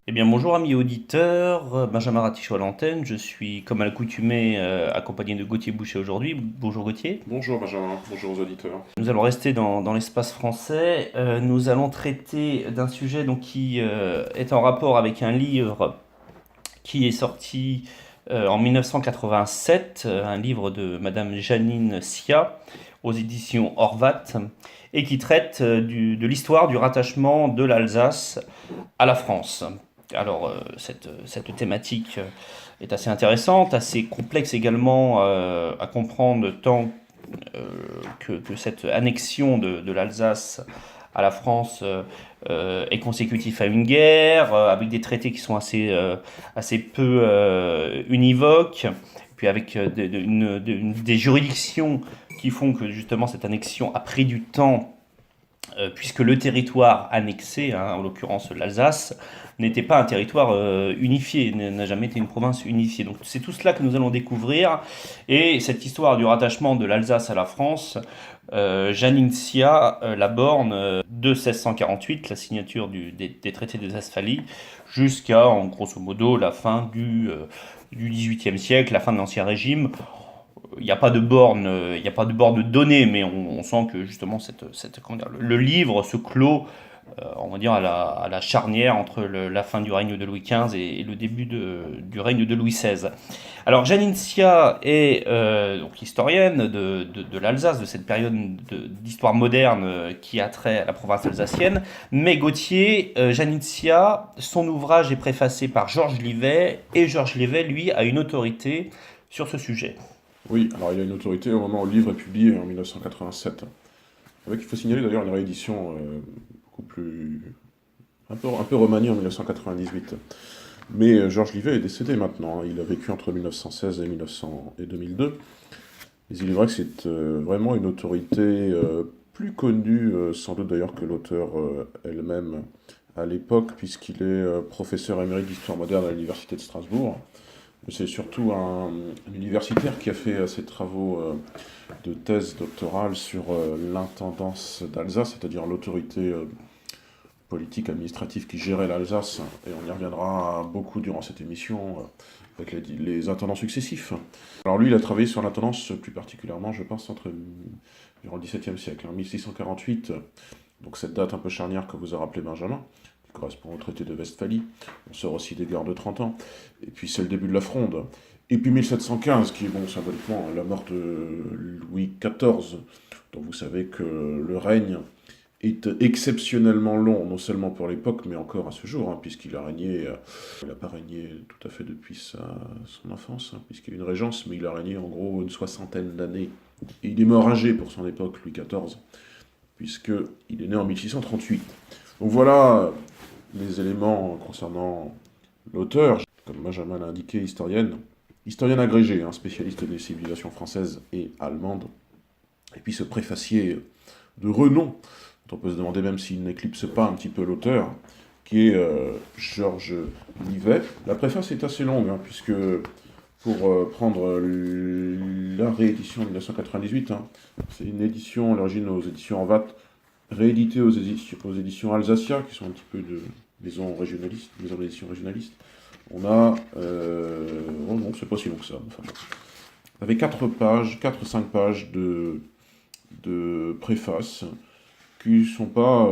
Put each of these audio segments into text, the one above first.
Eh bien, bonjour amis auditeurs, Benjamin Ratichon à l'antenne. Je suis, comme à l'accoutumée, accompagné de Gauthier Boucher aujourd'hui. Bonjour Gauthier. Bonjour Benjamin, bonjour aux auditeurs. Nous allons rester dans l'espace français. Nous allons traiter d'un sujet donc, qui est en rapport avec un livre qui est sorti en 1987, un livre de Madame Janine Sia aux éditions Horvat, et qui traite de l'histoire du rattachement de l'Alsace à la France. Alors, cette thématique est assez intéressante, assez complexe également à comprendre, tant euh, que cette annexion de l'Alsace à la France est consécutif à une guerre, avec des traités qui sont assez peu univoques, puis avec des juridictions qui font que justement cette annexion a pris du temps puisque le territoire annexé, hein, en l'occurrence l'Alsace, n'était pas un territoire unifié, n'a jamais été une province unifiée. Donc c'est tout cela que nous allons découvrir. Et cette histoire du rattachement de l'Alsace à la France, Janine Sia l'aborde de 1648, la signature des traités des Westphalie, jusqu'à, en grosso modo, la fin du XVIIIe siècle, la fin de l'Ancien Régime. Il n'y a pas de borne, il n'y a pas de borne donnée, mais on sent que justement comment dire, le livre se clôt, on va dire à la charnière entre la fin du règne de Louis XV et le début du règne de Louis XVI. Alors Janine Sia est donc historienne de l'Alsace, de cette période d'histoire moderne qui a trait à la province alsacienne. Mais Gauthier, Janine Sia, son ouvrage est préfacé par Georges Livet, et Georges Livet, lui, a une autorité sur ce sujet. Oui, alors il y a une autorité au moment où le livre est publié en 1987. Avec, il faut signaler d'ailleurs une réédition beaucoup plus... un peu remaniée en 1998. Mais Georges Livet est décédé maintenant, hein. Il a vécu entre 1916 et 2002. Mais il est vrai que c'est vraiment une autorité plus connue, sans doute d'ailleurs que l'auteur elle-même à l'époque, puisqu'il est professeur émérite d'histoire moderne à l'université de Strasbourg. C'est surtout un universitaire qui a fait ses travaux de thèse doctorale sur l'intendance d'Alsace, c'est-à-dire l'autorité politique administrative qui gérait l'Alsace, et on y reviendra beaucoup durant cette émission avec les intendants successifs. Alors lui, il a travaillé sur l'intendance plus particulièrement, je pense, durant le XVIIe siècle, en 1648, donc cette date un peu charnière que vous a rappelé Benjamin, correspond au traité de Westphalie. On sort aussi des guerres de 30 ans. Et puis c'est le début de la Fronde. Et puis 1715, qui est bon symboliquement la mort de Louis XIV, dont vous savez que le règne est exceptionnellement long, non seulement pour l'époque, mais encore à ce jour, hein, puisqu'il a régné, il n'a pas régné tout à fait depuis son enfance, hein, puisqu'il y a eu une régence, mais il a régné en gros une soixantaine d'années. Et il est mort âgé pour son époque, Louis XIV, puisqu'il est né en 1638. Donc voilà les éléments concernant l'auteur, comme Benjamin l'a indiqué, historienne agrégée, hein, spécialiste des civilisations françaises et allemandes, et puis ce préfacier de renom, dont on peut se demander même s'il n'éclipse pas un petit peu l'auteur, qui est Georges Livet. La préface est assez longue, hein, puisque pour prendre la réédition de 1998, hein, c'est une édition à l'origine aux éditions Horvat, rééditée aux éditions Alsacia, qui sont un petit peu de maisons régionalistes, maisons d'édition régionalistes. On a... oh non, c'est pas si long que ça. Enfin, avec 4-5 pages de préface, qui ne sont pas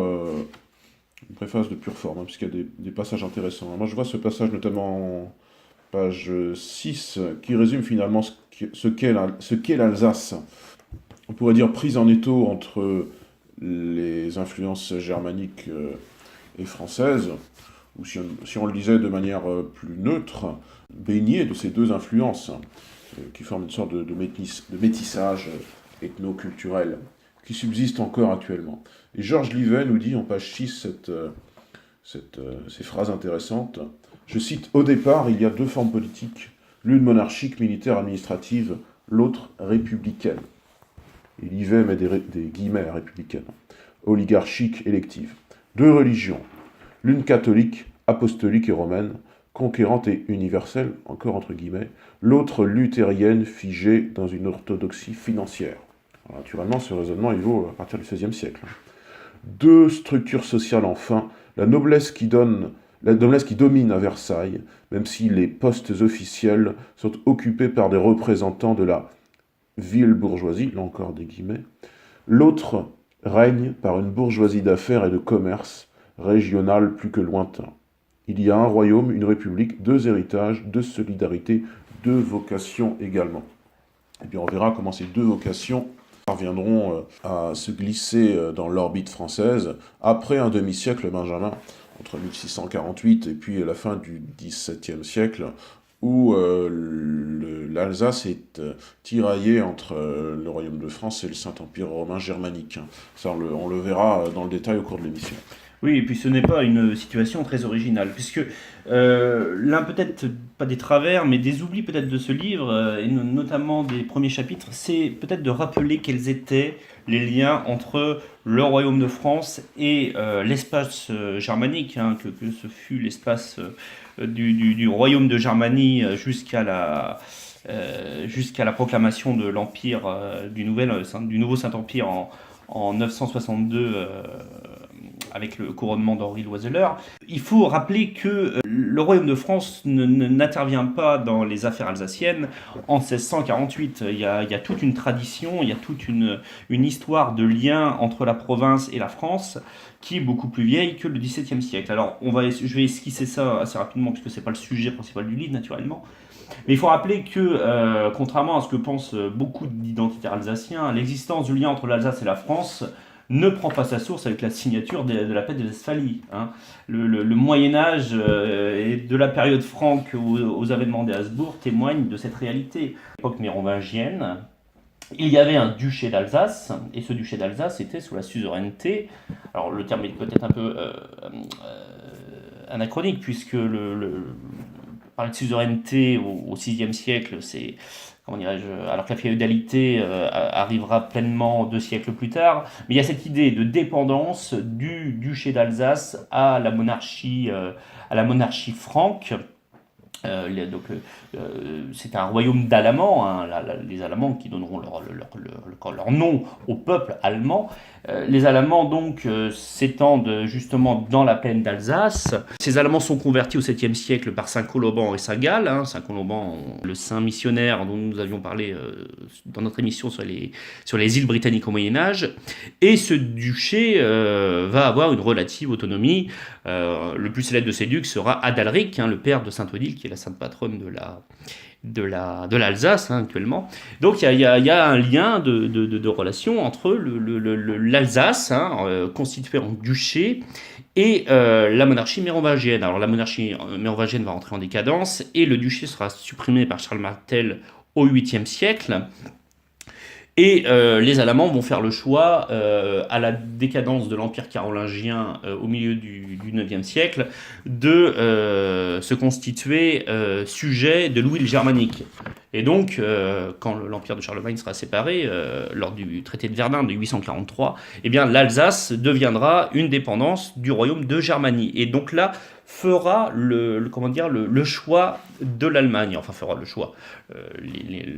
une préface de pure forme, hein, puisqu'il y a des passages intéressants. Moi, je vois ce passage notamment en page 6, qui résume finalement ce qu'est l'Alsace. On pourrait dire prise en étau entre les influences germaniques et françaises, ou si on le disait de manière plus neutre, baigné de ces deux influences, qui forment une sorte de métissage ethno-culturel, qui subsiste encore actuellement. Et Georges Livet nous dit en page 6 ces phrases intéressantes. Je cite: « Au départ, il y a deux formes politiques, l'une monarchique, militaire, administrative, l'autre républicaine. » Et Livet met des guillemets à républicaine. Oligarchique, élective. Deux religions, l'une catholique, apostolique et romaine, conquérante et universelle, encore entre guillemets, l'autre luthérienne, figée dans une orthodoxie financière. Alors, naturellement, ce raisonnement, il vaut à partir du XVIe siècle. Deux structures sociales, enfin, la noblesse qui donne La noblesse qui domine à Versailles, même si les postes officiels sont occupés par des représentants de la ville bourgeoisie, là encore des guillemets. L'autre règne par une bourgeoisie d'affaires et de commerce régionale plus que lointain. Il y a un royaume, une république, deux héritages, deux solidarités, deux vocations également. Et puis on verra comment ces deux vocations parviendront à se glisser dans l'orbite française après un demi-siècle, Benjamin, entre 1648 et puis la fin du XVIIe siècle, où l'Alsace est tiraillée entre le Royaume de France et le Saint-Empire romain germanique. Ça, on le verra dans le détail au cours de l'émission. Oui, et puis ce n'est pas une situation très originale, puisque l'un peut-être pas des travers, mais des oublis peut-être de ce livre, et notamment des premiers chapitres, c'est peut-être de rappeler quels étaient les liens entre le Royaume de France et l'espace germanique, hein, que ce fut l'espace du Royaume de Germanie jusqu'à la proclamation de l'Empire, du nouveau Saint-Empire en 962 avec le couronnement d'Henri Loiseleur. Il faut rappeler que le Royaume de France n'intervient pas dans les affaires alsaciennes en 1648. Il y a toute une tradition, il y a toute une histoire de lien entre la province et la France qui est beaucoup plus vieille que le XVIIe siècle. Alors, je vais esquisser ça assez rapidement, puisque ce n'est pas le sujet principal du livre, naturellement. Mais il faut rappeler que, contrairement à ce que pensent beaucoup d'identitaires alsaciens, l'existence du lien entre l'Alsace et la France ne prend pas sa source avec la signature de la paix de Westphalie. Hein. Le Moyen-Âge et de la période franque aux avènements des Habsbourg témoignent de cette réalité. À l'époque mérovingienne, il y avait un duché d'Alsace, et ce duché d'Alsace était sous la suzeraineté. Alors le terme est peut-être un peu anachronique, puisque parler de suzeraineté au VIe siècle, c'est, comment dirais-je, alors que la féodalité arrivera pleinement 2 siècles plus tard, mais il y a cette idée de dépendance du duché d'Alsace à la monarchie franque. C'est un royaume d'Alamans, hein, les Alamans qui donneront leur nom au peuple allemand. Les Alamans donc s'étendent justement dans la plaine d'Alsace. Ces Alamans sont convertis au 7e siècle par Saint Colomban et Saint Gall. Hein. Saint Colomban, le saint missionnaire dont nous avions parlé dans notre émission sur les îles britanniques au Moyen-Âge. Et ce duché va avoir une relative autonomie. Le plus célèbre de ces ducs sera Adalric, hein, le père de Sainte Odile, qui est la sainte patronne de l'Alsace, hein, actuellement. Donc il y a un lien de relation entre l'Alsace, hein, constituée en duché, et la monarchie mérovingienne. Alors la monarchie mérovingienne va rentrer en décadence, et le duché sera supprimé par Charles Martel au 8e siècle. Et les Alamans vont faire le choix, à la décadence de l'Empire carolingien au milieu du 9e siècle, de se constituer sujet de Louis le Germanique. Et donc, quand l'Empire de Charlemagne sera séparé, lors du traité de Verdun de 843, eh bien, l'Alsace deviendra une dépendance du royaume de Germanie. Et donc là, fera le choix de l'Allemagne. Enfin, fera le choix.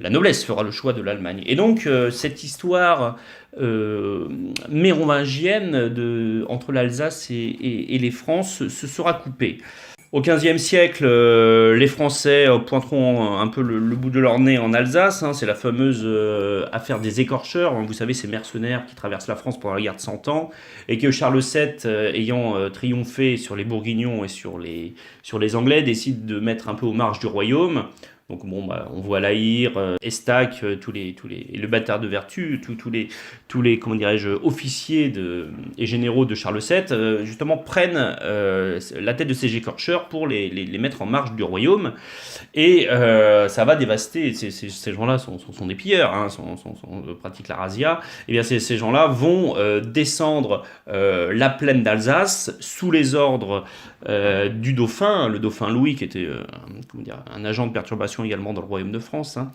La noblesse fera le choix de l'Allemagne. Et donc, cette histoire mérovingienne entre l'Alsace et les France se sera coupée. Au XVe siècle, les Français pointeront un peu le bout de leur nez en Alsace. Hein, c'est la fameuse affaire des écorcheurs. Vous savez, ces mercenaires qui traversent la France pendant la guerre de 100 ans et que Charles VII, ayant triomphé sur les Bourguignons et sur les Anglais, décide de mettre un peu aux marges du royaume. Donc bon, on voit Laïr, Estac, le bâtard de Vertu, tous les comment dirais-je, officiers et généraux de Charles VII, justement prennent la tête de ces écorcheurs pour les mettre en marge du royaume. Et ça va dévaster. Ces gens-là sont des pilleurs, hein, pratiquent la razzia. Et bien ces gens-là vont descendre la plaine d'Alsace sous les ordres du dauphin, le dauphin Louis, qui était un agent de perturbation également dans le royaume de France, hein,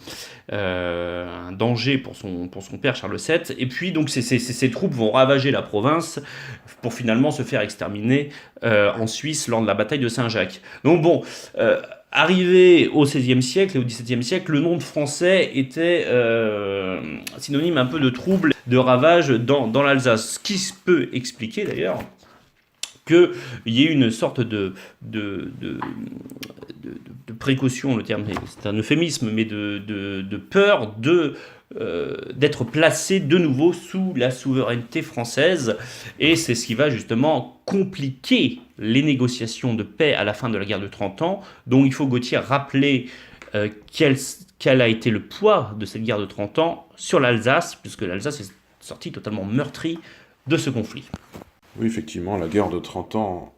un danger pour son père Charles VII. Et puis donc ces troupes vont ravager la province pour finalement se faire exterminer en Suisse lors de la bataille de Saint-Jacques. Donc bon, arrivé au XVIe siècle et au XVIIe siècle, le nom de français était synonyme un peu de trouble, de ravage dans l'Alsace. Ce qui peut expliquer d'ailleurs qu'il y ait une sorte de, de, de précaution, le terme c'est un euphémisme, mais de peur d'être placé de nouveau sous la souveraineté française. Et c'est ce qui va justement compliquer les négociations de paix à la fin de la guerre de 30 ans, dont il faut, Gauthier, rappeler quel a été le poids de cette guerre de 30 ans sur l'Alsace, puisque l'Alsace est sortie totalement meurtrie de ce conflit. Oui, effectivement, la guerre de 30 ans,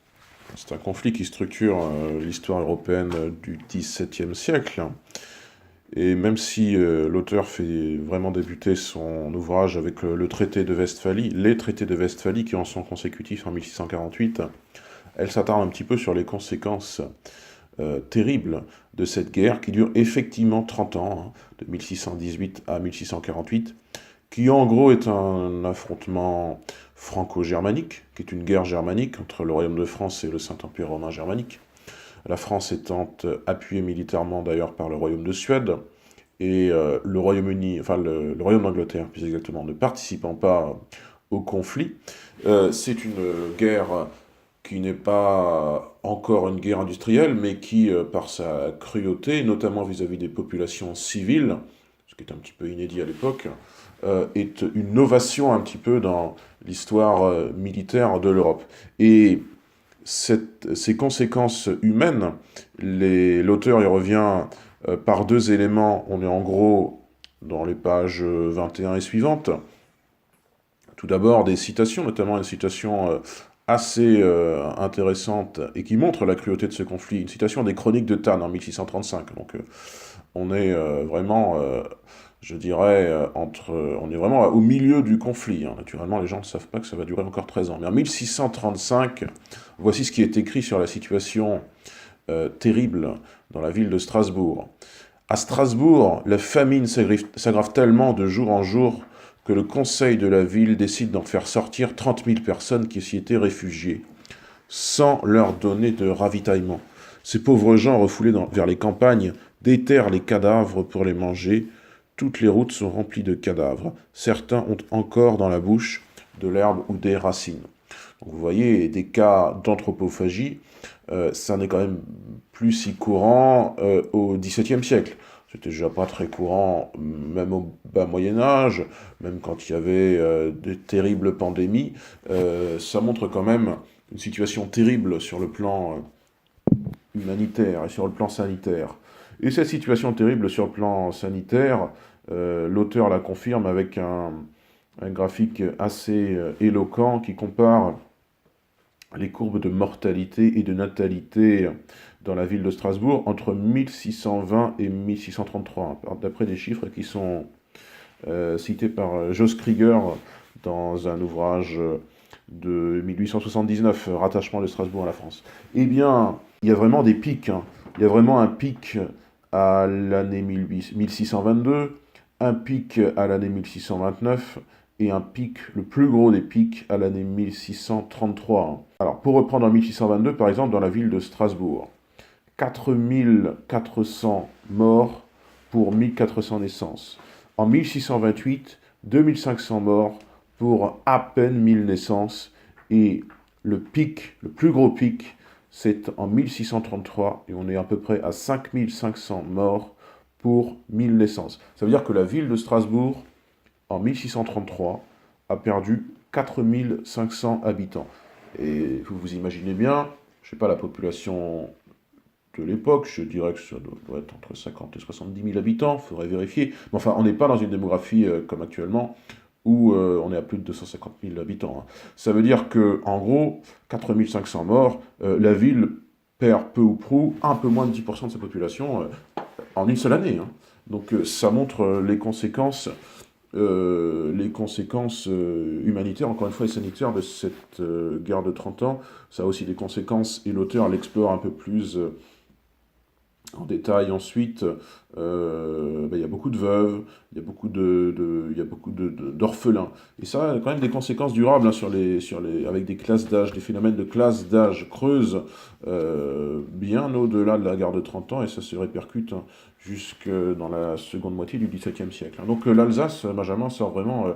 c'est un conflit qui structure l'histoire européenne du XVIIe siècle. Et même si l'auteur fait vraiment débuter son ouvrage avec le traité de Westphalie, les traités de Westphalie qui en sont consécutifs en 1648, elle s'attarde un petit peu sur les conséquences terribles de cette guerre qui dure effectivement 30 ans, de 1618 à 1648, qui en gros est un affrontement franco-germanique, qui est une guerre germanique entre le Royaume de France et le Saint-Empire romain germanique. La France étant appuyée militairement d'ailleurs par le Royaume de Suède, et le Royaume-Uni, enfin le Royaume d'Angleterre plus exactement, ne participant pas au conflit. C'est une guerre qui n'est pas encore une guerre industrielle, mais qui, par sa cruauté, notamment vis-à-vis des populations civiles, ce qui est un petit peu inédit à l'époque, est une novation un petit peu dans l'histoire militaire de l'Europe. Et ces conséquences humaines, l'auteur y revient par deux éléments. On est en gros dans les pages 21 et suivantes. Tout d'abord des citations, notamment une citation assez intéressante et qui montre la cruauté de ce conflit. Une citation des Chroniques de Thann en 1635. Donc on est vraiment, je dirais, on est vraiment au milieu du conflit. Hein. Naturellement, les gens ne savent pas que ça va durer encore 13 ans. Mais en 1635, voici ce qui est écrit sur la situation terrible dans la ville de Strasbourg. À Strasbourg, la famine s'aggrave tellement de jour en jour que le conseil de la ville décide d'en faire sortir 30 000 personnes qui s'y étaient réfugiées, sans leur donner de ravitaillement. Ces pauvres gens refoulés vers les campagnes déterrent les cadavres pour les manger. Toutes les routes sont remplies de cadavres. Certains ont encore dans la bouche de l'herbe ou des racines. Donc vous voyez, des cas d'anthropophagie, ça n'est quand même plus si courant au XVIIe siècle. C'était déjà pas très courant, même au bas Moyen-Âge, même quand il y avait de terribles pandémies. Ça montre quand même une situation terrible sur le plan humanitaire et sur le plan sanitaire. Et cette situation terrible sur le plan sanitaire, l'auteur la confirme avec un graphique assez éloquent qui compare les courbes de mortalité et de natalité dans la ville de Strasbourg entre 1620 et 1633, d'après des chiffres qui sont cités par Jos Krieger dans un ouvrage de 1879, Rattachement de Strasbourg à la France. Eh bien, il y a vraiment des pics. Hein. Il y a vraiment un pic à l'année 1622, un pic à l'année 1629, et un pic, le plus gros des pics, à l'année 1633. Alors, pour reprendre en 1622, par exemple, dans la ville de Strasbourg, 4400 morts pour 1400 naissances. En 1628, 2500 morts pour à peine 1000 naissances. Et le pic, le plus gros pic, c'est en 1633, et on est à peu près à 5500 morts pour 1000 naissances. Ça veut dire que la ville de Strasbourg, en 1633, a perdu 4500 habitants. Et vous imaginez bien, je ne sais pas la population de l'époque, je dirais que ça doit être entre 50 et 70 000 habitants, il faudrait vérifier. Mais enfin, on n'est pas dans une démographie comme actuellement, où on est à plus de 250 000 habitants. Hein. Ça veut dire que, en gros, 4500 morts, la ville perd peu ou prou un peu moins de 10% de sa population en une seule année. Hein. Donc ça montre les conséquences humanitaires, encore une fois, et sanitaires de cette guerre de 30 ans. Ça a aussi des conséquences, et l'auteur l'explore un peu plus en détail ensuite. Il y a beaucoup de veuves, il y a beaucoup d'orphelins. Et ça a quand même des conséquences durables hein, avec des classes d'âge, des phénomènes de classes d'âge creuses bien au-delà de la guerre de 30 ans, et ça se répercute hein, jusque dans la seconde moitié du XVIIe siècle. Donc l'Alsace, Benjamin, sort vraiment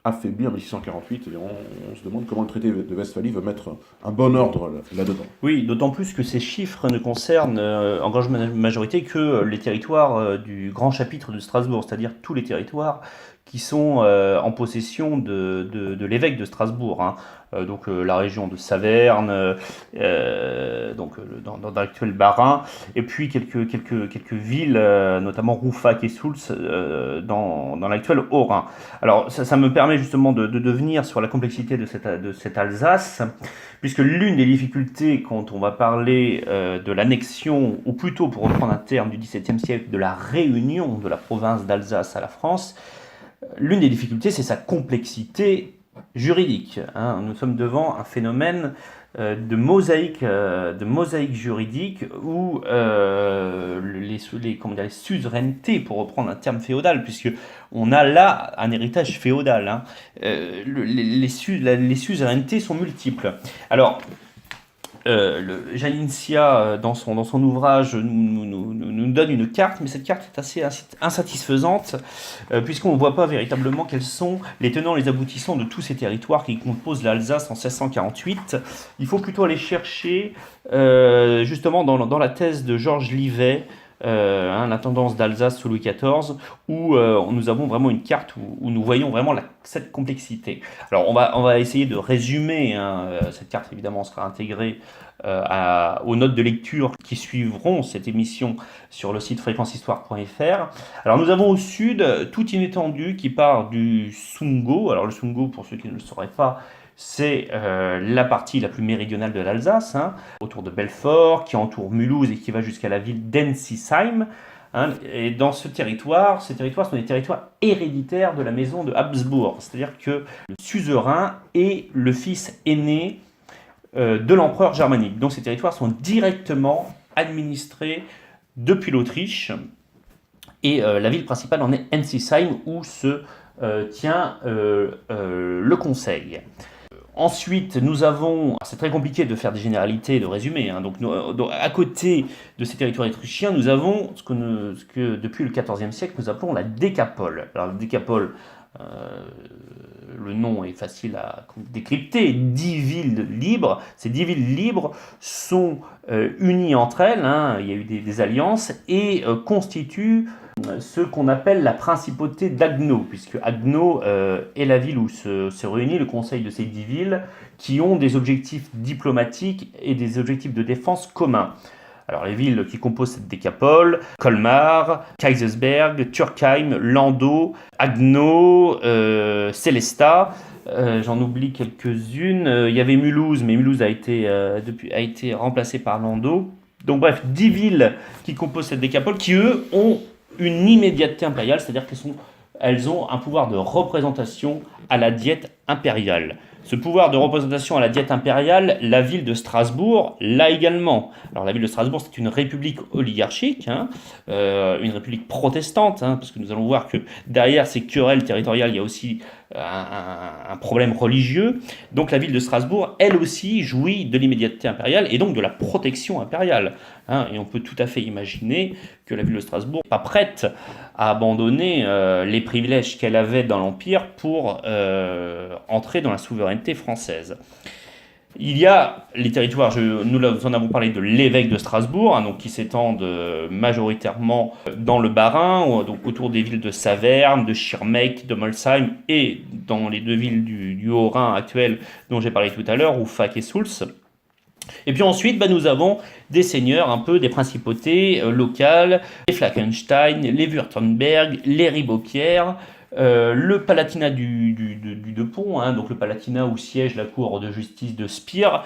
affaibli en 1648, et on se demande comment le traité de Westphalie veut mettre un bon ordre là-dedans. Oui, d'autant plus que ces chiffres ne concernent en grande majorité que les territoires du grand chapitre de Strasbourg, c'est-à-dire tous les territoires qui sont en possession de l'évêque de Strasbourg, hein. Donc la région de Saverne, dans l'actuel Bas-Rhin, et puis quelques villes, notamment Rouffach et Soultz, dans l'actuel Haut-Rhin. Alors ça me permet justement de venir sur la complexité de cette Alsace, puisque l'une des difficultés quand on va parler de l'annexion, ou plutôt pour reprendre un terme du XVIIe siècle, de la réunion de la province d'Alsace à la France, l'une des difficultés, c'est sa complexité juridique, hein. Nous sommes devant un phénomène de mosaïque juridique où les suzerainetés, pour reprendre un terme féodal, puisque on a là un héritage féodal, hein, les suzerainetés sont multiples. Alors, Janincia, dans son ouvrage, nous donne une carte, mais cette carte est assez insatisfaisante, puisqu'on ne voit pas véritablement quels sont les tenants et les aboutissants de tous ces territoires qui composent l'Alsace en 1648. Il faut plutôt aller chercher, justement, dans la thèse de Georges Livet, la tendance d'Alsace sous Louis XIV, où nous avons vraiment une carte où nous voyons vraiment cette complexité. Alors on va essayer de résumer, hein, cette carte évidemment sera intégrée aux notes de lecture qui suivront cette émission sur le site fréquencehistoire.fr. Alors nous avons au sud toute une étendue qui part du Sundgau. Alors le Sundgau, pour ceux qui ne le sauraient pas, c'est la partie la plus méridionale de l'Alsace, hein, autour de Belfort, qui entoure Mulhouse et qui va jusqu'à la ville d'Ensisheim. Hein, et dans ces territoires sont des territoires héréditaires de la maison de Habsbourg. C'est-à-dire que le suzerain est le fils aîné de l'empereur germanique. Donc ces territoires sont directement administrés depuis l'Autriche. Et la ville principale en est Ensisheim, où se tient le conseil. Ensuite, nous avons, c'est très compliqué de faire des généralités et de résumer, hein, donc à côté de ces territoires autrichiens, nous avons ce que depuis le XIVe siècle nous appelons la décapole. Alors la décapole, le nom est facile à décrypter, 10 villes libres. Ces 10 villes libres sont unies entre elles, hein, il y a eu des alliances, et constituent ce qu'on appelle la principauté d'Haguenau, puisque Haguenau est la ville où se réunit le conseil de ces 10 villes qui ont des objectifs diplomatiques et des objectifs de défense communs. Alors les villes qui composent cette décapole: Colmar, Kaisersberg, Turkheim, Landau, Haguenau, Sélestat. J'en oublie quelques-unes. Il y avait Mulhouse, mais Mulhouse a été remplacé par Landau. Donc bref, 10 villes qui composent cette décapole qui, eux, ont une immédiateté impériale, c'est-à-dire qu'elles ont un pouvoir de représentation à la diète impériale. Ce pouvoir de représentation à la diète impériale, la ville de Strasbourg l'a également. Alors la ville de Strasbourg, c'est une république oligarchique, hein, une république protestante, hein, parce que nous allons voir que derrière ces querelles territoriales, il y a aussi un problème religieux. Donc la ville de Strasbourg, elle aussi, jouit de l'immédiateté impériale et donc de la protection impériale, hein, et on peut tout à fait imaginer que la ville de Strasbourg n'est pas prête à abandonner les privilèges qu'elle avait dans l'Empire pour entrer dans la souveraineté française. Il y a les territoires, nous en avons parlé, de l'évêque de Strasbourg, hein, donc qui s'étendent majoritairement dans le Bas-Rhin, donc autour des villes de Saverne, de Schirmeck, de Molsheim, et dans les deux villes du Haut-Rhin actuel dont j'ai parlé tout à l'heure, Rouffach et Soultz. Et puis ensuite, nous avons des seigneurs, un peu des principautés locales, les Flakenstein, les Württemberg, les Ribeaupierre, le Palatinat du Deux-Ponts, hein, donc le Palatinat où siège la cour de justice de Spire,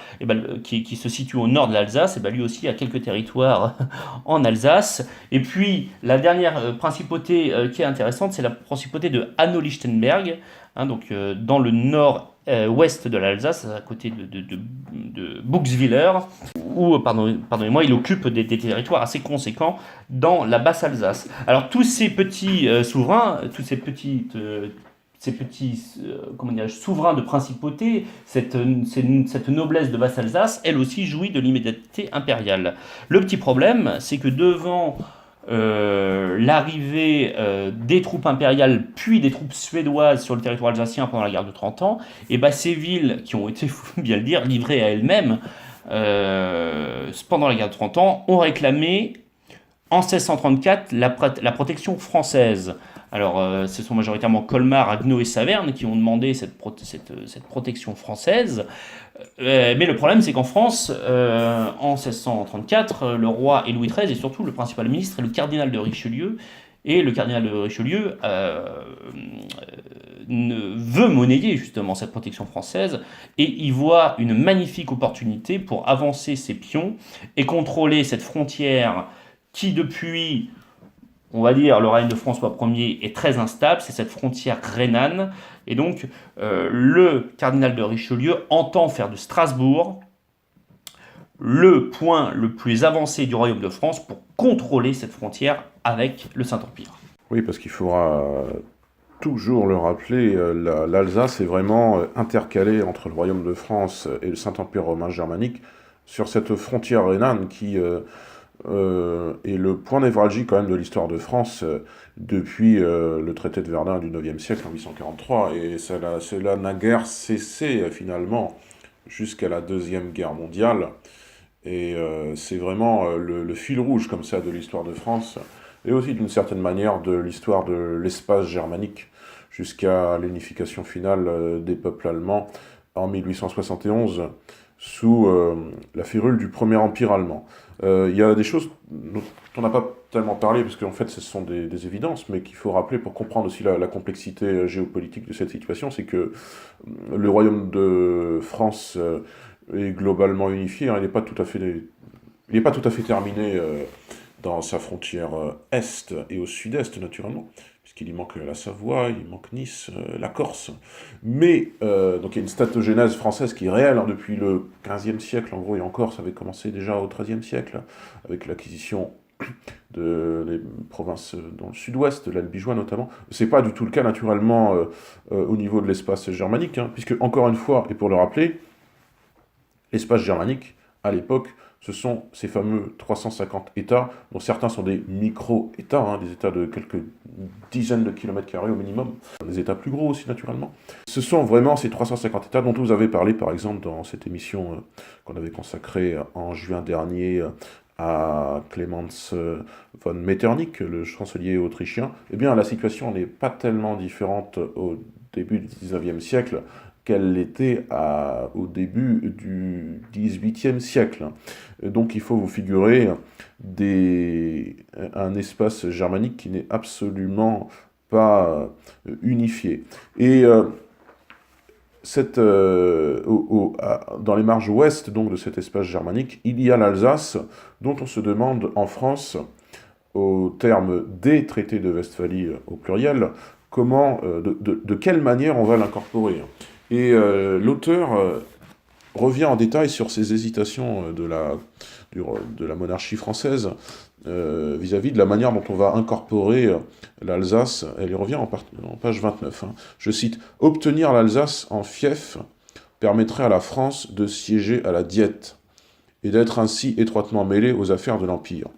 qui se situe au nord de l'Alsace, lui aussi a quelques territoires en Alsace. Et puis la dernière principauté qui est intéressante, c'est la principauté de Hanau-Lichtenberg, hein, donc dans le nord-ouest de l'Alsace, à côté de Buxwiller, où, pardonnez-moi, il occupe des territoires assez conséquents dans la Basse-Alsace. Alors tous ces petits souverains, toutes ces petites souverains de principauté, cette noblesse de Basse-Alsace, elle aussi jouit de l'immédiateté impériale. Le petit problème, c'est que devant l'arrivée des troupes impériales puis des troupes suédoises sur le territoire alsacien pendant la guerre de 30 ans, et bah, ces villes qui ont été, faut bien le dire, livrées à elles-mêmes pendant la guerre de 30 ans ont réclamé en 1634 la protection française. Alors, ce sont majoritairement Colmar, Haguenau et Saverne qui ont demandé cette protection française. Mais le problème, c'est qu'en France, en 1634, le roi est Louis XIII et surtout le principal ministre est le cardinal de Richelieu. Et le cardinal de Richelieu veut monnayer justement cette protection française et il voit une magnifique opportunité pour avancer ses pions et contrôler cette frontière qui depuis, on va dire, le règne de François Ier est très instable, c'est cette frontière rhénane. Et donc, le cardinal de Richelieu entend faire de Strasbourg le point le plus avancé du royaume de France pour contrôler cette frontière avec le Saint-Empire. Oui, parce qu'il faudra toujours le rappeler, l'Alsace est vraiment intercalée entre le royaume de France et le Saint-Empire romain germanique sur cette frontière rhénane qui est le point névralgique quand même de l'histoire de France depuis le traité de Verdun du IXe siècle en 1843, et cela n'a guère cessé finalement jusqu'à la Deuxième Guerre mondiale, et c'est vraiment le fil rouge comme ça de l'histoire de France, et aussi d'une certaine manière de l'histoire de l'espace germanique, jusqu'à l'unification finale des peuples allemands en 1871, sous la férule du Premier Empire allemand. Il y a des choses dont on n'a pas tellement parlé, parce qu'en fait ce sont des évidences, mais qu'il faut rappeler pour comprendre aussi la complexité géopolitique de cette situation, c'est que le royaume de France est globalement unifié, hein, il n'est pas tout à fait terminé dans sa frontière est et au sud-est naturellement, puisqu'il y manque la Savoie, il manque Nice, la Corse. Mais, donc il y a une statogénèse française qui est réelle, hein, depuis le XVe siècle, en gros, et en Corse avait commencé déjà au XIIIe siècle, avec l'acquisition des provinces dans le sud-ouest, de l'Albigeois notamment. C'est pas du tout le cas, naturellement, au niveau de l'espace germanique, hein, puisque, encore une fois, et pour le rappeler, l'espace germanique, à l'époque, ce sont ces fameux 350 États, dont certains sont des micro-États, hein, des États de quelques dizaines de kilomètres carrés au minimum, des États plus gros aussi naturellement. Ce sont vraiment ces 350 États dont vous avez parlé par exemple dans cette émission qu'on avait consacrée en juin dernier à Clemens von Metternich, le chancelier autrichien. Eh bien la situation n'est pas tellement différente au début du 19e siècle qu'elle l'était au début du XVIIIe siècle. Donc il faut vous figurer un espace germanique qui n'est absolument pas unifié. Et dans les marges ouest donc, de cet espace germanique, il y a l'Alsace, dont on se demande en France, au terme des traités de Westphalie au pluriel, de quelle manière on va l'incorporer. Et l'auteur revient en détail sur ces hésitations de la monarchie française vis-à-vis de la manière dont on va incorporer l'Alsace. Elle y revient en page 29. Hein. Je cite « Obtenir l'Alsace en fief permettrait à la France de siéger à la Diète et d'être ainsi étroitement mêlée aux affaires de l'Empire.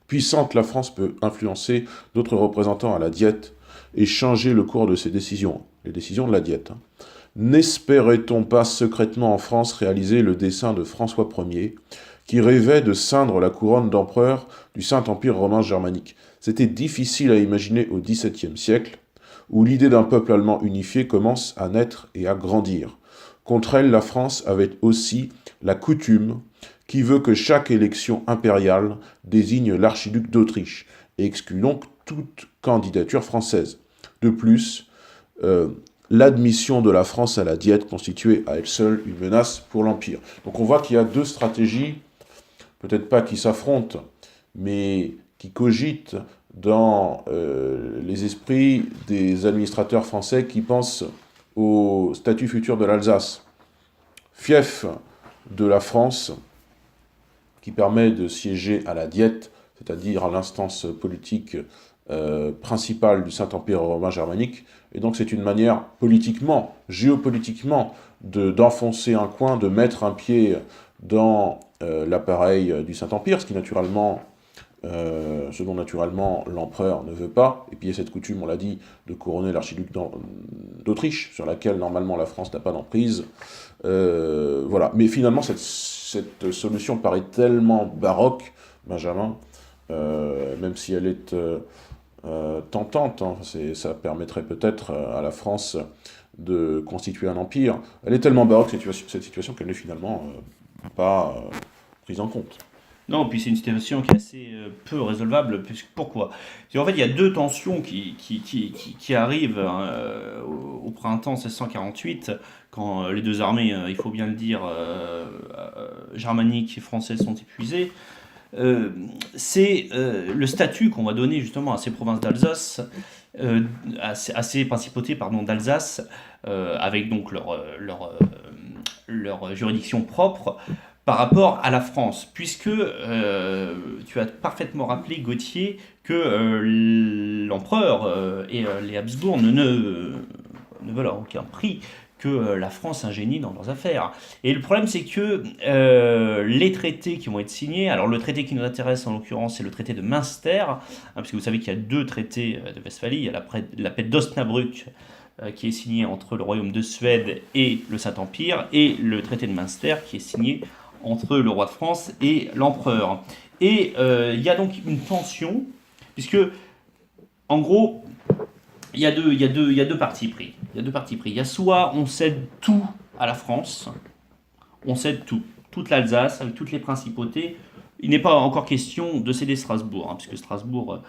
Puissante, la France peut influencer d'autres représentants à la Diète et changer le cours de ses décisions, les décisions de la Diète. Hein. N'espérait-on pas secrètement en France réaliser le dessein de François Ier, qui rêvait de ceindre la couronne d'empereur du Saint-Empire romain germanique? C'était difficile à imaginer au XVIIe siècle, où l'idée d'un peuple allemand unifié commence à naître et à grandir. Contre elle, la France avait aussi la coutume qui veut que chaque élection impériale désigne l'archiduc d'Autriche, et exclut donc toute candidature française. De plus, l'admission de la France à la Diète constituait à elle seule une menace pour l'Empire. Donc on voit qu'il y a deux stratégies, peut-être pas qui s'affrontent, mais qui cogitent dans les esprits des administrateurs français qui pensent au statut futur de l'Alsace. Fief de la France, qui permet de siéger à la Diète, c'est-à-dire à l'instance politique principale du Saint-Empire romain germanique, et donc c'est une manière politiquement, géopolitiquement, d'enfoncer un coin, de mettre un pied dans l'appareil du Saint-Empire, ce qui naturellement ce dont naturellement l'empereur ne veut pas, et puis il y a cette coutume, on l'a dit, de couronner l'archiduc d'Autriche, sur laquelle normalement la France n'a pas d'emprise. Voilà. Mais finalement, cette solution paraît tellement baroque, Benjamin, même si elle est tentante, hein, ça permettrait peut-être à la France de constituer un empire. Elle est tellement baroque, cette situation, qu'elle n'est finalement pas prise en compte. Non, puis c'est une situation qui est assez peu résolvable. Pourquoi? Parce qu'en fait, il y a deux tensions qui arrivent hein, au printemps 1648, quand les deux armées, il faut bien le dire, germaniques et françaises sont épuisées. C'est le statut qu'on va donner justement à ces provinces d'Alsace, à ces principautés pardon, d'Alsace, avec donc leur juridiction propre par rapport à la France, puisque tu as parfaitement rappelé, Gauthier, que l'empereur et les Habsbourg ne veulent à aucun prix que la France s'ingénie dans leurs affaires. Et le problème, c'est que les traités qui vont être signés, alors le traité qui nous intéresse en l'occurrence, c'est le traité de Münster, hein, parce que vous savez qu'il y a deux traités de Westphalie, il y a la paix d'Osnabrück, qui est signé entre le royaume de Suède et le Saint-Empire, et le traité de Münster, qui est signé entre le roi de France et l'empereur. Et il y a donc une tension, puisque, en gros, il y a deux partis pris. Il y a deux partis pris. Il y a soit on cède tout à la France, on cède tout, toute l'Alsace, avec toutes les principautés. Il n'est pas encore question de céder Strasbourg, hein, puisque Strasbourg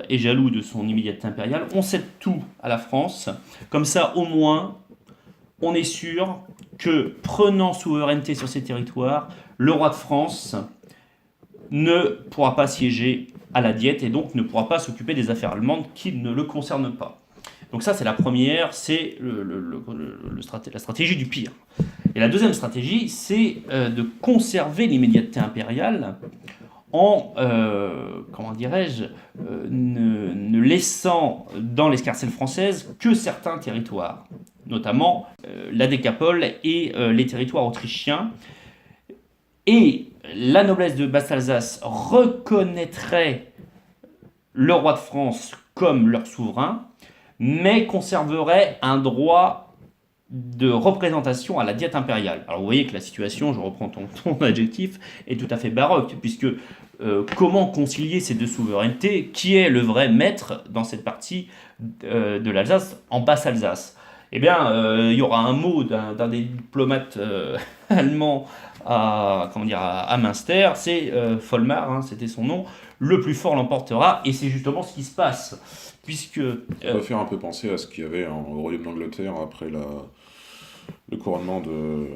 est jaloux de son immédiateté impériale. On cède tout à la France. Comme ça, au moins, on est sûr que, prenant souveraineté sur ces territoires, le roi de France ne pourra pas siéger à la Diète et donc ne pourra pas s'occuper des affaires allemandes qui ne le concernent pas. Donc ça, c'est la première, c'est la stratégie du pire. Et la deuxième stratégie, c'est de conserver l'immédiateté impériale en, comment dirais-je, ne laissant dans l'escarcelle française que certains territoires, notamment la Décapole et les territoires autrichiens. Et la noblesse de Basse-Alsace reconnaîtrait le roi de France comme leur souverain, mais conserverait un droit de représentation à la diète impériale. Alors vous voyez que la situation, je reprends ton adjectif, est tout à fait baroque, puisque comment concilier ces deux souverainetés? Qui est le vrai maître dans cette partie de l'Alsace, en Basse-Alsace? Eh bien, il y aura un mot d'un des diplomates allemands à Münster, c'est Folmar, hein, c'était son nom, le plus fort l'emportera, et c'est justement ce qui se passe, puisque... Ça va faire un peu penser à ce qu'il y avait au Royaume d'Angleterre après le couronnement de...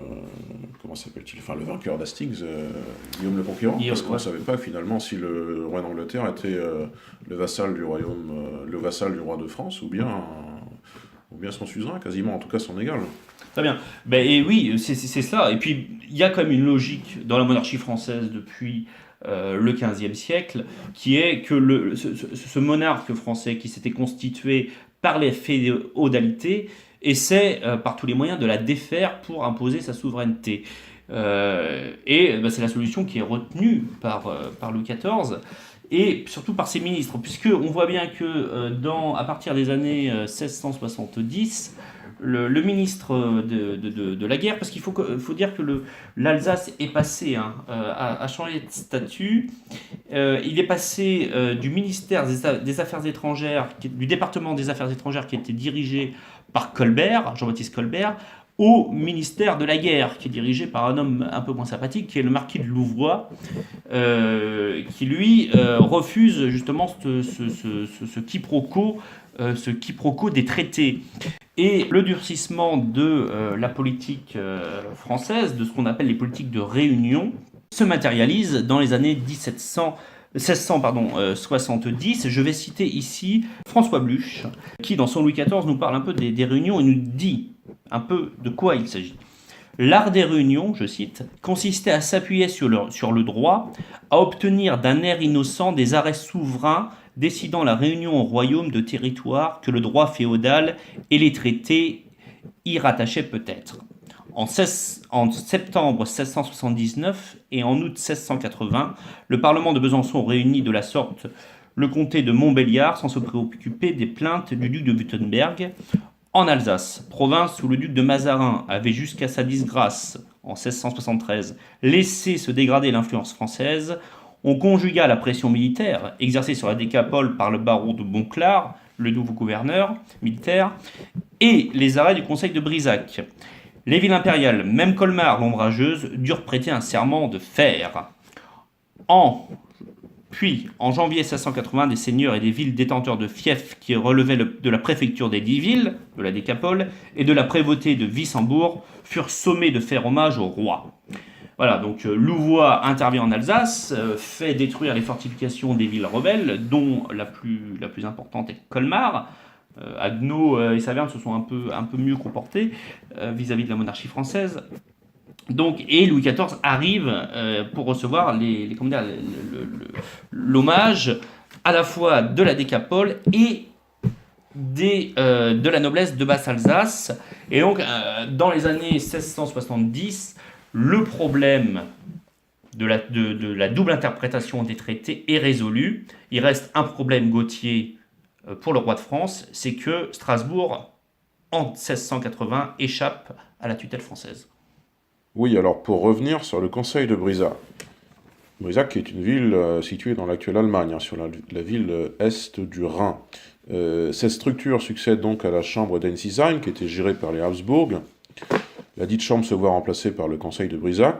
comment s'appelle-t-il? Enfin, le vainqueur d'Hastings, Guillaume le Conquérant, parce qu'on ne savait pas finalement si le roi d'Angleterre était le vassal du royaume, le vassal du roi de France, ou bien son suzerain, quasiment, en tout cas son égal. Très bien. Ben, et oui, c'est ça. Et puis, il y a quand même une logique dans la monarchie française depuis le XVe siècle, qui est que ce monarque français qui s'était constitué par les féodalités essaie par tous les moyens de la défaire pour imposer sa souveraineté. Et ben, c'est la solution qui est retenue par Louis XIV. Et surtout par ses ministres, puisqu'on voit bien que à partir des années 1670, le ministre de la guerre, parce qu'il faut dire que l'Alsace est passé, hein, a changé de statut, il est passé du ministère des Affaires étrangères, du département des Affaires étrangères qui était dirigé par Colbert, Jean-Baptiste Colbert, au ministère de la guerre, qui est dirigé par un homme un peu moins sympathique, qui est le marquis de Louvois, qui lui refuse justement ce quiproquo des traités. Et le durcissement de la politique française, de ce qu'on appelle les politiques de réunion, se matérialise dans les années 1670. Je vais citer ici François Bluch, qui dans son Louis XIV nous parle un peu des réunions et nous dit un peu de quoi il s'agit. L'art des réunions, je cite, consistait à s'appuyer sur le droit, à obtenir d'un air innocent des arrêts souverains décidant la réunion au royaume de territoires que le droit féodal et les traités y rattachaient peut-être. En septembre 1679 et en août 1680, le Parlement de Besançon réunit de la sorte le comté de Montbéliard sans se préoccuper des plaintes du duc de Wurtemberg en Alsace, province où le duc de Mazarin avait jusqu'à sa disgrâce en 1673 laissé se dégrader l'influence française. On conjugua la pression militaire exercée sur la décapole par le baron de Montclar, le nouveau gouverneur militaire, et les arrêts du conseil de Brisac. Les villes impériales, même Colmar, l'ombrageuse, durent prêter un serment de fer. En janvier 1680, des seigneurs et des villes détenteurs de fiefs qui relevaient de la préfecture des 10 villes, de la décapole, et de la prévôté de Wissembourg, furent sommés de faire hommage au roi. Voilà, donc Louvois intervient en Alsace, fait détruire les fortifications des villes rebelles, dont la plus importante est Colmar. Haguenau et Saverne se sont un peu mieux comportés vis-à-vis de la monarchie française. Donc, et Louis XIV arrive pour recevoir l'hommage à la fois de la décapole et de la noblesse de Basse-Alsace. Et donc, dans les années 1670, le problème de la double interprétation des traités est résolu. Il reste un problème, Gautier, pour le roi de France, c'est que Strasbourg, en 1680, échappe à la tutelle française. Oui, alors pour revenir sur le conseil de Brisac. Brisac qui est une ville située dans l'actuelle Allemagne, sur la ville est du Rhin. Cette structure succède donc à la chambre d'Ensisheim, qui était gérée par les Habsbourg. La dite chambre se voit remplacée par le conseil de Brisac,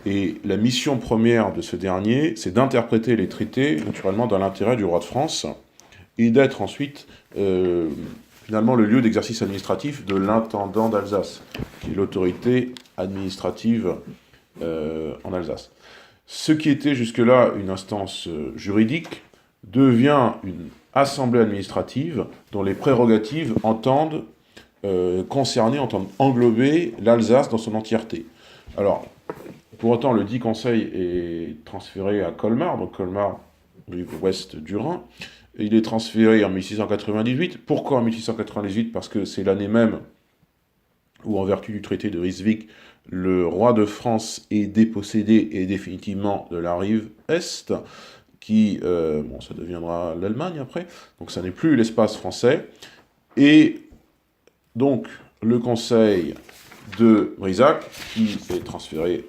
et la mission première de ce dernier, c'est d'interpréter les traités, naturellement, dans l'intérêt du roi de France, et d'être ensuite, finalement, le lieu d'exercice administratif de l'intendant d'Alsace, qui est l'autorité administrative en Alsace. Ce qui était jusque-là une instance juridique devient une assemblée administrative dont les prérogatives entendent englober l'Alsace dans son entièreté. Alors, pour autant, le dit conseil est transféré à Colmar, donc Colmar, rive ouest du Rhin. Il est transféré en 1698. Pourquoi en 1698 ? Parce que c'est l'année même où, en vertu du traité de Ryswick, le roi de France est dépossédé et définitivement de la rive est, qui, ça deviendra l'Allemagne après, donc ça n'est plus l'espace français. Et donc, le conseil de Brisac, qui est transféré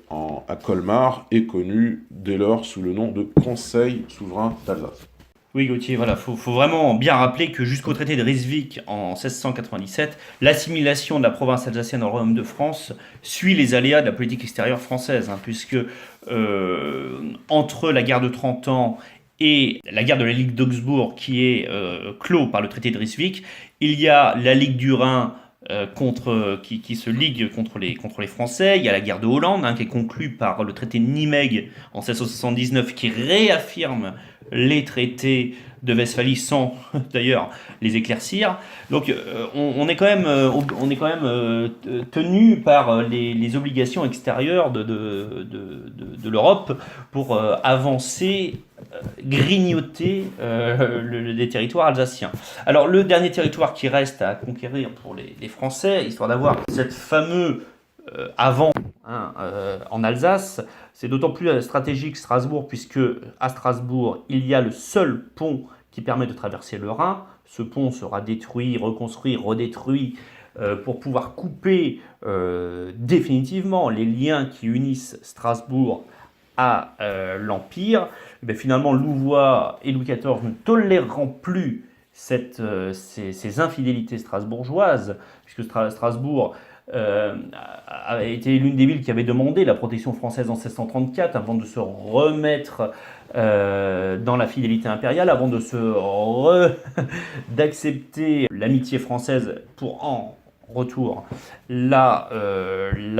à Colmar, est connu dès lors sous le nom de Conseil souverain d'Alsace. Oui, Gauthier, voilà, faut vraiment bien rappeler que jusqu'au traité de Ryswick en 1697, l'assimilation de la province alsacienne au Royaume de France suit les aléas de la politique extérieure française, puisque entre la guerre de 30 ans et la guerre de la Ligue d'Augsbourg, qui est clos par le traité de Ryswick, il y a la Ligue du Rhin qui se ligue contre les Français. Il y a la guerre de Hollande, qui est conclue par le traité de Nimègue en 1679, qui réaffirme les traités de Westphalie sans d'ailleurs les éclaircir. Donc on est quand même tenu par les obligations extérieures de l'Europe pour avancer, grignoter les territoires alsaciens. Alors le dernier territoire qui reste à conquérir pour les Français, histoire d'avoir cette fameuse avant en Alsace, c'est d'autant plus stratégique Strasbourg, puisque à Strasbourg, il y a le seul pont qui permet de traverser le Rhin. Ce pont sera détruit, reconstruit, redétruit pour pouvoir couper définitivement les liens qui unissent Strasbourg à l'Empire. Et bien, finalement, Louvois et Louis XIV ne toléreront plus ces infidélités strasbourgeoises, puisque Strasbourg a été l'une des villes qui avait demandé la protection française en 1634 avant de se remettre dans la fidélité impériale, avant de d'accepter l'amitié française pour en retour la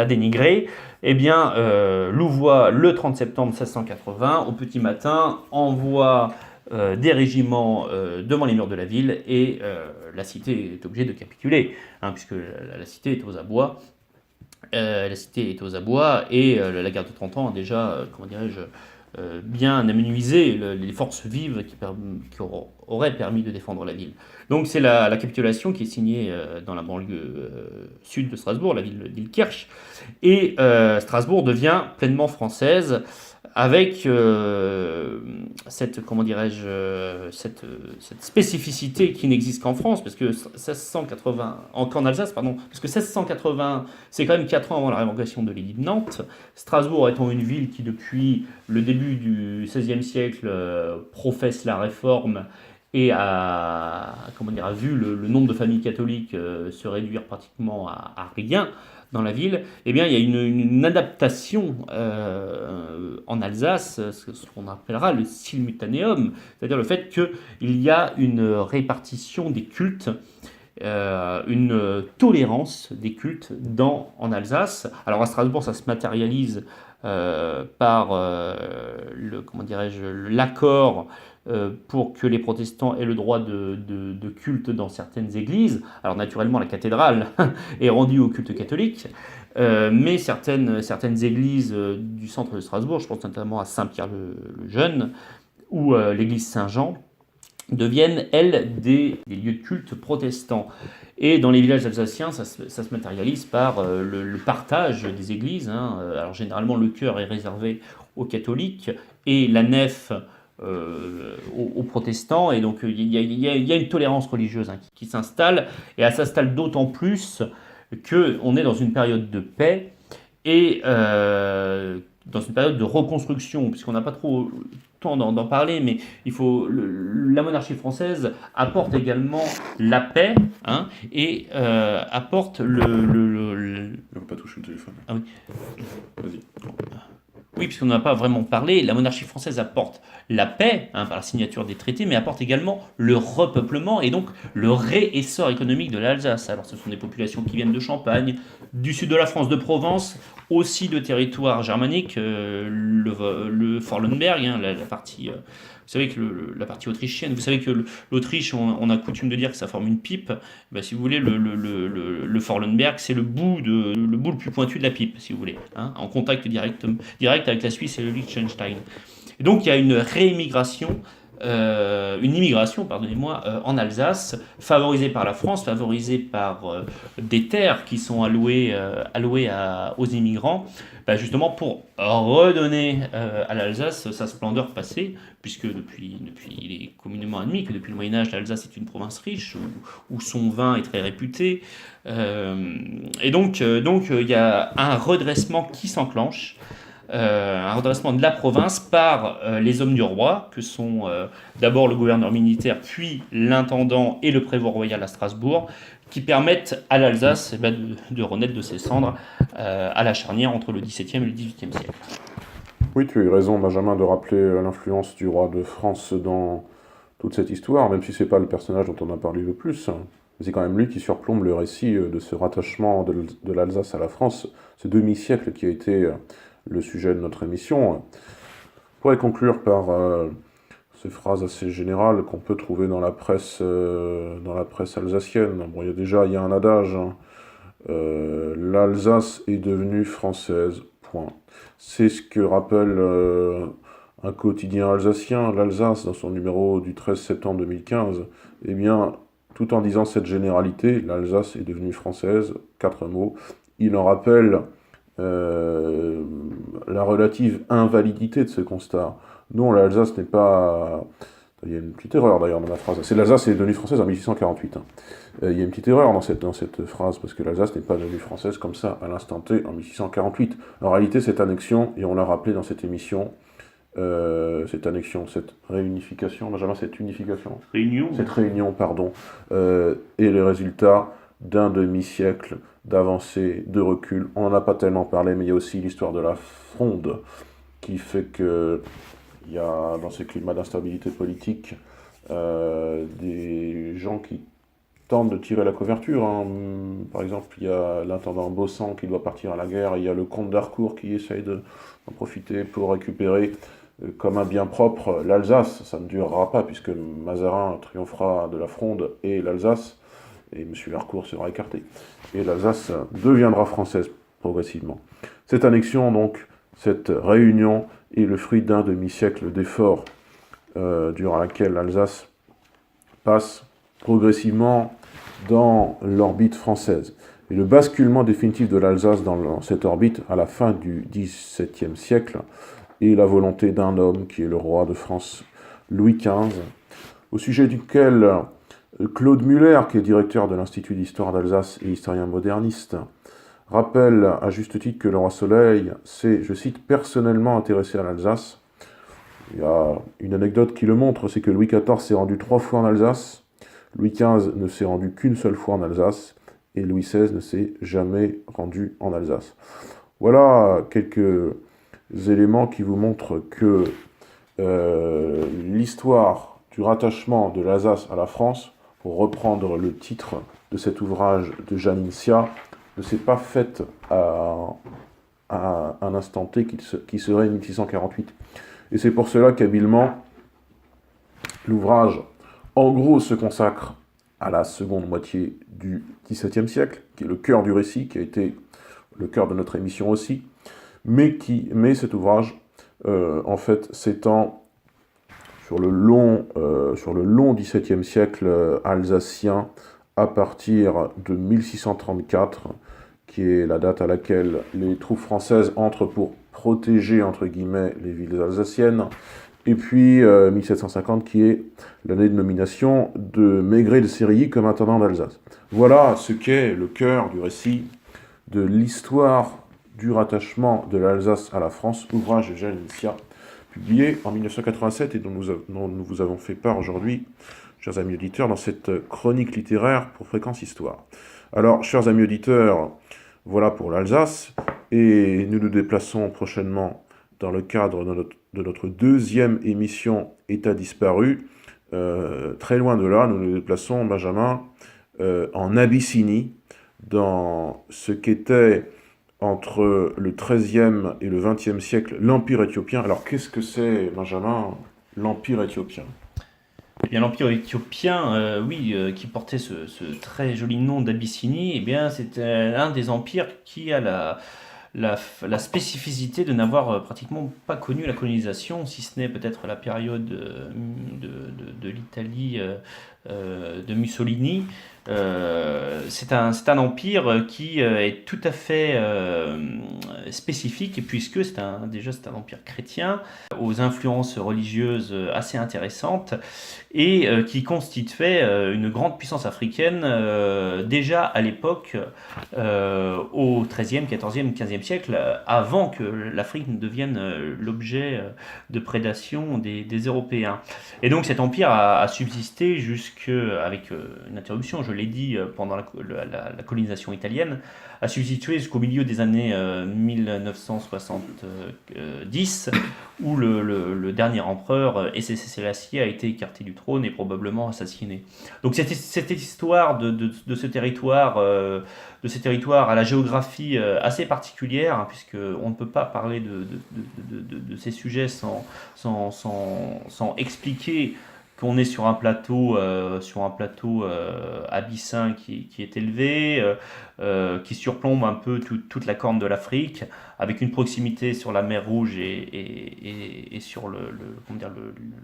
dénigrer. Eh bien, Louvois, le 30 septembre 1680, au petit matin, envoie des régiments devant les murs de la ville, et la cité est obligée de capituler, puisque la cité est aux abois. La cité est aux abois, et la guerre de 30 ans a déjà, bien amenuiser les forces vives qui auraient permis de défendre la ville. Donc c'est la capitulation qui est signée dans la banlieue sud de Strasbourg, la ville d'Ilkirch, et Strasbourg devient pleinement française avec cette, comment dirais-je, cette spécificité qui n'existe qu'en France, parce que 1680, qu'en Alsace, pardon, parce que 1680, c'est quand même 4 ans avant la révocation de l'édit de Nantes. Strasbourg étant une ville qui, depuis le début du XVIe siècle, professe la réforme et a vu le nombre de familles catholiques se réduire pratiquement à rien dans la ville, eh bien, il y a une adaptation en Alsace, ce qu'on appellera le simultanéum, c'est-à-dire le fait qu'il y a une répartition des cultes, une tolérance des cultes en Alsace. Alors à Strasbourg, ça se matérialise par l'accord pour que les protestants aient le droit de culte dans certaines églises. Alors naturellement, la cathédrale est rendue au culte catholique, mais certaines églises du centre de Strasbourg, je pense notamment à Saint-Pierre-le-Jeune ou l'église Saint-Jean, deviennent, elles, des lieux de culte protestants. Et dans les villages alsaciens, ça se matérialise par le partage des églises. Alors généralement, le chœur est réservé aux catholiques et la nef aux protestants, et donc il y a une tolérance religieuse qui s'installe, et elle s'installe d'autant plus qu'on est dans une période de paix et dans une période de reconstruction, puisqu'on n'a pas trop le temps d'en parler, mais la monarchie française apporte également la paix, et apporte On va pas toucher le téléphone. Ah oui. Vas-y. Oui, puisqu'on n'en a pas vraiment parlé, la monarchie française apporte la paix par la signature des traités, mais apporte également le repeuplement et donc le réessor économique de l'Alsace. Alors ce sont des populations qui viennent de Champagne, du sud de la France, de Provence, aussi de territoires germaniques, le Forlenberg, la partie... Vous savez que la partie autrichienne, vous savez que l'Autriche, on a coutume de dire que ça forme une pipe. Si vous voulez, le Forlenberg, c'est le bout le plus pointu de la pipe, si vous voulez, en contact direct avec la Suisse et le Liechtenstein. Et donc il y a une immigration, en Alsace, favorisée par la France, favorisée par des terres qui sont allouées aux immigrants, justement pour redonner à l'Alsace sa splendeur passée, puisque il est communément admis que depuis le Moyen-Âge, l'Alsace est une province riche, où son vin est très réputé. Et donc il y a un redressement qui s'enclenche, un redressement de la province par les hommes du roi, que sont d'abord le gouverneur militaire, puis l'intendant et le prévôt royal à Strasbourg, qui permettent à l'Alsace de renaître de ses cendres à la charnière entre le XVIIe et le XVIIIe siècle. Oui, tu as eu raison, Benjamin, de rappeler l'influence du roi de France dans toute cette histoire, même si c'est pas le personnage dont on a parlé le plus. C'est quand même lui qui surplombe le récit de ce rattachement de l'Alsace à la France, ce demi-siècle qui a été le sujet de notre émission. On pourrait conclure par ces phrases assez générales qu'on peut trouver dans la presse alsacienne. Bon, il y a un adage, l'Alsace est devenue française, point. C'est ce que rappelle un quotidien alsacien, l'Alsace, dans son numéro du 13 septembre 2015. Eh bien, tout en disant cette généralité, l'Alsace est devenue française, 4 mots, il en rappelle la relative invalidité de ce constat. Non, l'Alsace n'est pas... Il y a une petite erreur d'ailleurs dans la phrase. C'est l'Alsace est devenue française en 1648. Il y a une petite erreur dans cette phrase, parce que l'Alsace n'est pas devenue française comme ça, à l'instant T, en 1648. En réalité, cette annexion, et on l'a rappelé dans cette émission, cette réunification, Benjamin, cette unification, cette réunion, pardon, est le résultat d'un demi-siècle d'avancée, de recul. On n'en a pas tellement parlé, mais il y a aussi l'histoire de la Fronde, qui fait que il y a, dans ce climat d'instabilité politique, des gens qui tentent de tirer la couverture. Par exemple, il y a l'intendant Bossan qui doit partir à la guerre, et il y a le comte d'Harcourt qui essaye d'en profiter pour récupérer comme un bien propre l'Alsace. Ça ne durera pas, puisque Mazarin triomphera de la Fronde et l'Alsace, et M. Harcourt sera écarté. Et l'Alsace deviendra française progressivement. Cette annexion, donc, cette réunion est le fruit d'un demi-siècle d'efforts durant laquelle l'Alsace passe progressivement dans l'orbite française. Et le basculement définitif de l'Alsace dans cette orbite à la fin du XVIIe siècle est la volonté d'un homme qui est le roi de France, Louis XV, au sujet duquel Claude Muller, qui est directeur de l'Institut d'histoire d'Alsace et historien moderniste, rappelle à juste titre que le roi Soleil s'est, je cite, personnellement intéressé à l'Alsace. Il y a une anecdote qui le montre, c'est que Louis XIV s'est rendu 3 fois en Alsace, Louis XV ne s'est rendu qu'une seule fois en Alsace, et Louis XVI ne s'est jamais rendu en Alsace. Voilà quelques éléments qui vous montrent que l'histoire du rattachement de l'Alsace à la France, pour reprendre le titre de cet ouvrage de Jeanine Sia, ne s'est pas faite à un instant T qui serait 1648. Et c'est pour cela qu'habilement, l'ouvrage, en gros, se consacre à la seconde moitié du XVIIe siècle, qui est le cœur du récit, qui a été le cœur de notre émission aussi, mais cet ouvrage, en fait, s'étend sur le long XVIIe siècle alsacien, à partir de 1634, qui est la date à laquelle les troupes françaises entrent pour protéger, entre guillemets, les villes alsaciennes, et puis 1750, qui est l'année de nomination de Maigret de Sérilly comme intendant d'Alsace. Voilà ce qu'est le cœur du récit de l'histoire du rattachement de l'Alsace à la France, ouvrage de Jeanine Sia, publié en 1987 et dont nous vous avons fait part aujourd'hui, chers amis auditeurs, dans cette chronique littéraire pour Fréquence Histoire. Alors, chers amis auditeurs, voilà pour l'Alsace, et nous nous déplaçons prochainement dans le cadre de notre deuxième émission État disparu. Très loin de là, nous nous déplaçons, Benjamin, en Abyssinie, dans ce qu'était entre le XIIIe et le XXe siècle l'Empire éthiopien. Alors qu'est-ce que c'est, Benjamin, l'Empire éthiopien ? Eh bien, l'Empire éthiopien, qui portait ce très joli nom d'Abyssinie, eh bien, c'était un des empires qui a la spécificité de n'avoir pratiquement pas connu la colonisation, si ce n'est peut-être la période de l'Italie de Mussolini. C'est un empire qui est tout à fait spécifique, puisque c'est un empire chrétien, aux influences religieuses assez intéressantes, et qui constituait une grande puissance africaine déjà à l'époque, au XIIIe, XIVe, XVe siècle, avant que l'Afrique ne devienne l'objet de prédation des Européens. Et donc cet empire a subsisté avec une interruption, je l'ai dit, pendant la colonisation italienne, a subsisté jusqu'au milieu des années 1970, où le dernier empereur, Haile Selassie, a été écarté du trône et probablement assassiné. Donc cette histoire de ce territoire, à la géographie assez particulière, hein, puisqu'on ne peut pas parler de ces sujets sans expliquer qu'on est sur un plateau abyssin qui est élevé, qui surplombe un peu toute la corne de l'Afrique, avec une proximité sur la mer Rouge et sur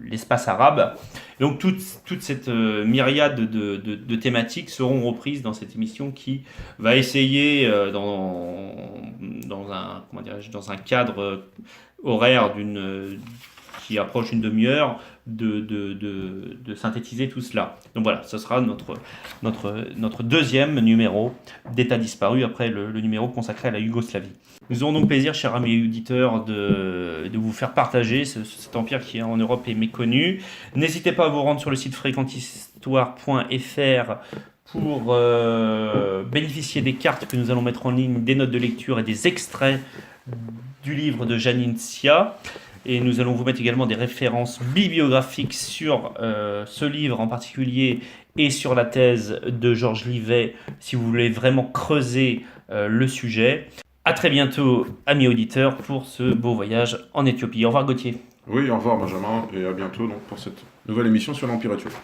l'espace arabe. Donc toute cette myriade de thématiques seront reprises dans cette émission qui va essayer, dans un cadre horaire qui approche une demi-heure, de synthétiser tout cela. Donc voilà, ce sera notre deuxième numéro d'État disparu, après le numéro consacré à la Yougoslavie. Nous aurons donc plaisir, chers amis auditeurs, de vous faire partager cet empire qui en Europe est méconnu. N'hésitez pas à vous rendre sur le site fréquentehistoire.fr pour bénéficier des cartes que nous allons mettre en ligne, des notes de lecture et des extraits du livre de Jeanine Sia. Et nous allons vous mettre également des références bibliographiques sur ce livre en particulier et sur la thèse de Georges Livet, si vous voulez vraiment creuser le sujet. À très bientôt, amis auditeurs, pour ce beau voyage en Éthiopie. Au revoir, Gauthier. Oui, au revoir, Benjamin, et à bientôt donc, pour cette nouvelle émission sur l'Empire éthiopien.